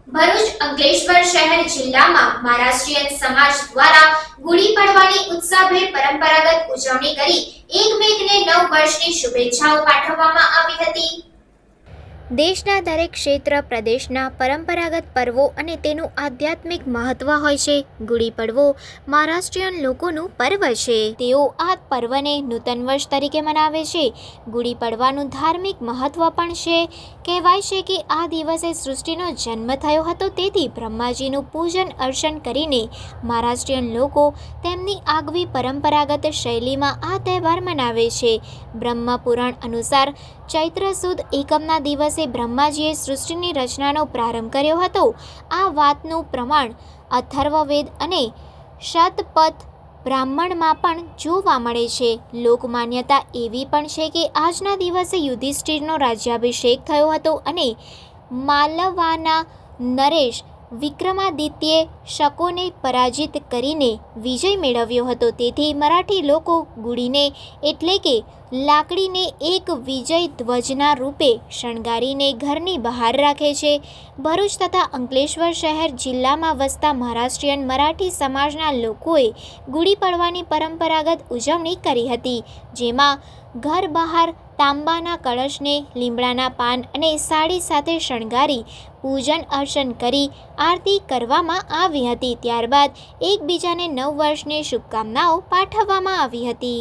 ભરૂચ અંકલેશ્વર શહેર જિલ્લામાં મહારાષ્ટ્રીયન સમાજ દ્વારા ગુડી પડવાની ઉત્સાહભેર પરંપરાગત ઉજવણી કરી એકમેકને નવ વર્ષની શુભેચ્છાઓ પાઠવવામાં આવી હતી। દેશના દરેક ક્ષેત્ર પ્રદેશના પરંપરાગત પર્વો અને તેનું આધ્યાત્મિક મહત્વ હોય છે। ગુડી પડવો મહારાષ્ટ્રીયન લોકોનું પર્વ છે। તેઓ આ પર્વને નૂતન વર્ષ તરીકે મનાવે છે। ગુડી પડવાનું ધાર્મિક મહત્વ પણ છે। કહેવાય છે કે આ દિવસે સૃષ્ટિનો જન્મ થયો હતો, તેથી બ્રહ્માજીનું પૂજન અર્ચન કરીને મહારાષ્ટ્રીયન લોકો તેમની આગવી પરંપરાગત શૈલીમાં આ તહેવાર મનાવે છે। બ્રહ્મ પુરાણ અનુસાર ચૈત્ર સુદ એકમના દિવસે બ્રહ્માજીએ સૃષ્ટિની રચનાનો પ્રારંભ કર્યો હતો। આ વાતનું પ્રમાણ અથર્વવેદ અને શતપથ બ્રાહ્મણમાં પણ જોવા મળે છે। લોકમાન્યતા એવી પણ છે કે આજના દિવસે યુધિષ્ઠિરનો રાજ્યાભિષેક થયો હતો અને માલવાના નરેશ વિક્રમાદિત્યે શકોને પરાજિત કરીને વિજય મેળવ્યો હતો। તેથી મરાઠી લોકો ગુડીને એટલે કે લાકડીને એક વિજય ધ્વજના રૂપે શણગારીને ઘરની બહાર રાખે છે। ભરૂચ તથા અંકલેશ્વર શહેર જિલ્લામાં વસતા મહારાષ્ટ્રીયન મરાઠી સમાજના લોકોએ ગુડી પડવાની પરંપરાગત ઉજવણી કરી હતી, જેમાં ઘર બહાર તાંબાના કળશને લીમડાના પાન અને સાડી સાથે શણગારી પૂજન અર્ચન કરી આરતી કરવામાં આવી હતી। ત્યારબાદ એકબીજાને નવ વર્ષની શુભકામનાઓ પાઠવવામાં આવી હતી।